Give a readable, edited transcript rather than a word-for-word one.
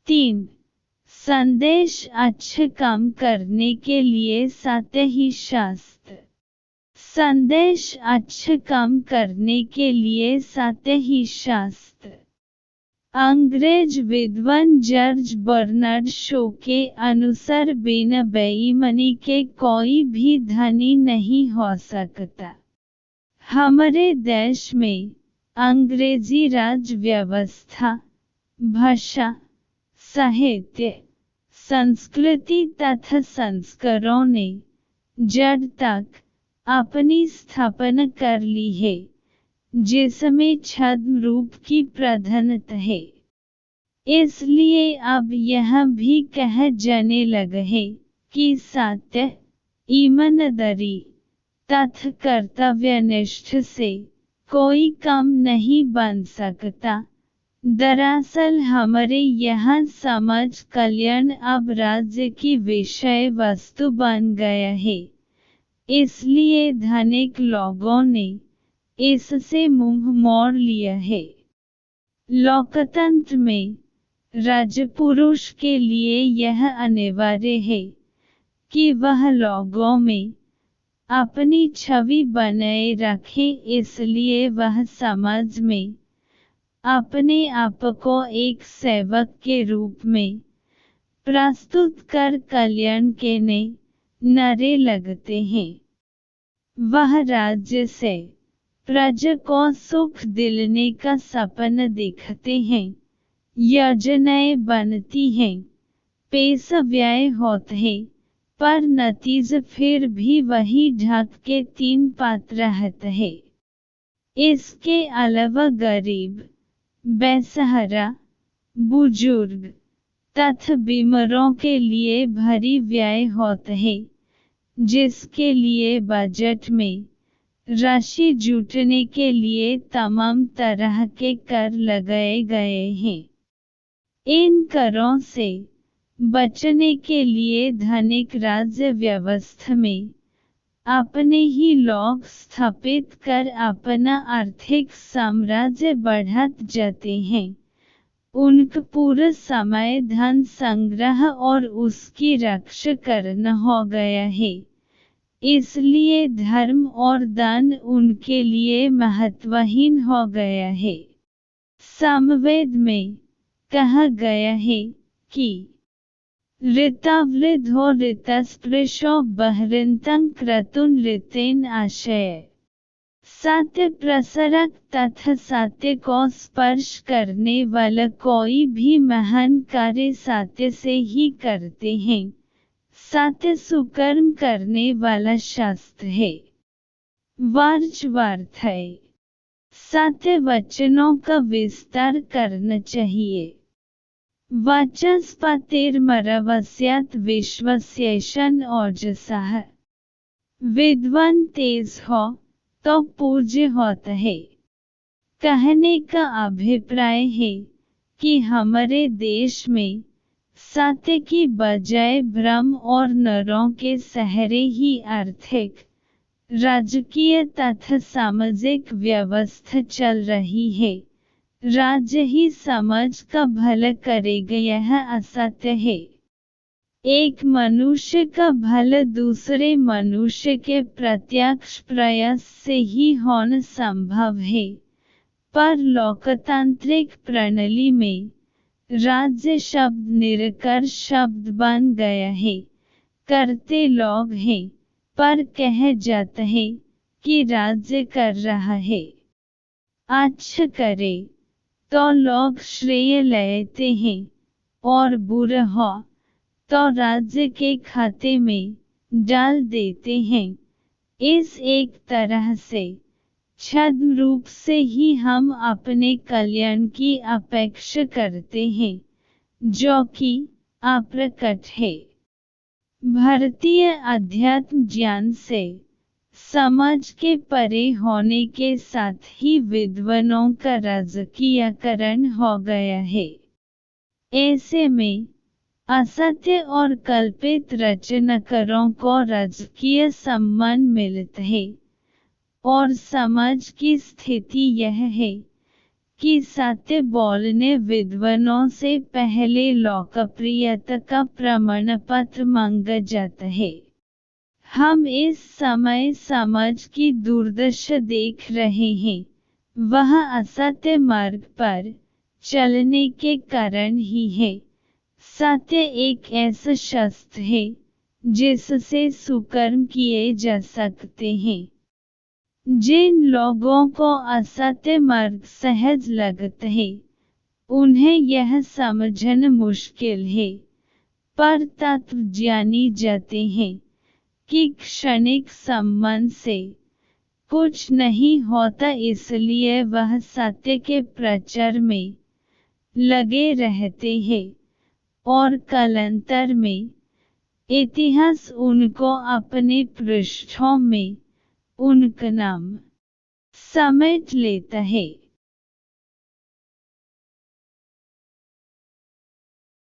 3. संदेश अच्छे कम करने के लिए सात्य ही शास्त्र। संदेश अच्छे कम करने के लिए सात्य ही शास्त्र। अंग्रेज विद्वान जॉर्ज बर्नार्ड शो के अनुसार बिना बेईमानी के कोई भी धनी नहीं हो सकता। हमारे देश में अंग्रेजी राज व्यवस्था, भाषा, साहित्य, संस्कृति तथा संस्कारों ने जड़ तक अपनी स्थापना कर ली है, जिसमें छद्म रूप की प्रधानता है। इसलिए अब यह भी कहा जाने लगा है कि सत्य, ईमानदारी तथा कर्तव्यनिष्ठ से कोई कम नहीं बन सकता। दरअसल हमारे यहाँ समाज कल्याण अब राज्य की विषय वस्तु बन गया है, इसलिए धनिक लोगों ने इससे मुंह मोड़ लिया है। लोकतंत्र में राजपुरुष के लिए यह अनिवार्य है कि वह लोगों में अपनी छवि बनाए रखे, इसलिए वह समाज में अपने आप को एक सेवक के रूप में प्रस्तुत कर कल्याण के नारे लगते हैं। वह राज्य से प्रजा को सुख दिलाने का सपना देखते हैं, योजनाएं बनती हैं, पैसा व्यय होता है, पर नतीजा फिर भी वही ढाक के तीन पात रहता है। इसके अलावा गरीब, बेसहारा, बुजुर्ग तथा बीमारों के लिए भारी व्यय होता है, जिसके लिए बजट में राशि जुटाने के लिए तमाम तरह के कर लगाए गए हैं। इन करों से बचने के लिए धनिक राज्य व्यवस्था में अपने ही लोग स्थापित कर अपना आर्थिक साम्राज्य बढ़ाते जाते हैं। उनका पूरा समय धन संग्रह और उसकी रक्षा करना हो गया है, इसलिए धर्म और दान उनके लिए महत्वहीन हो गया है। सामवेद में कहा गया है कि ऋतावृद्धो ऋतस्पृशो बहृन्तं क्रतुं ऋतेन आशय। सत्य प्रसारक तथा सत्य को स्पर्श करने वाला कोई भी महान कार्य सत्य से ही करते हैं। सत्य सुकर्म करने वाला शास्त्र है, वार्च है। सत्य वचनों का विस्तार करना चाहिए। वचस्पतिर्मरवस्यत् विश्वस्येषन् ओजसः। विद्वान तेज हो तो पूज्य होता है। कहने का अभिप्राय है कि हमारे देश में सत्य की बजाय भ्रम और नरों के सहारे ही आर्थिक, राजकीय तथा सामाजिक व्यवस्था चल रही है। राज्य ही समाज का भला करेगा, यह असत्य है। एक मनुष्य का भला दूसरे मनुष्य के प्रत्यक्ष प्रयास से ही होना संभव है, पर लोकतांत्रिक प्रणाली में राज्य शब्द निरकर शब्द बन गया है। करते लोग हैं, पर कह जाता है कि राज्य कर रहा है। अच्छा करे तो लोग श्रेय लेते हैं, और बुरा हो तो राज्य के खाते में डाल देते हैं। इस एक तरह से छद्म रूप से ही हम अपने कल्याण की अपेक्षा करते हैं, जो कि अप्रकट है। भारतीय अध्यात्म ज्ञान से समाज के परे होने के साथ ही विद्वानों का राजकीयकरण हो गया है। ऐसे में असत्य और कल्पित रचनाकारों को राजकीय सम्मान मिलता है, और समाज की स्थिति यह है कि सत्य बोलने विद्वानों से पहले लोकप्रियता का प्रमाण पत्र मांगा जाता है। हम इस समय समाज की दुर्दशा देख रहे हैं, वह असत्य मार्ग पर चलने के कारण ही है। सत्य एक ऐसा शस्त्र है जिससे सुकर्म किए जा सकते हैं। जिन लोगों को असत्य मार्ग सहज लगता है, उन्हें यह समझना मुश्किल है, पर तत्वज्ञानी जाते हैं कि क्षणिक संबंध से कुछ नहीं होता, इसलिए वह सत्य के प्रचार में लगे रहते हैं और कालांतर में इतिहास उनको अपने पृष्ठों में उनका नाम समेट लेता है।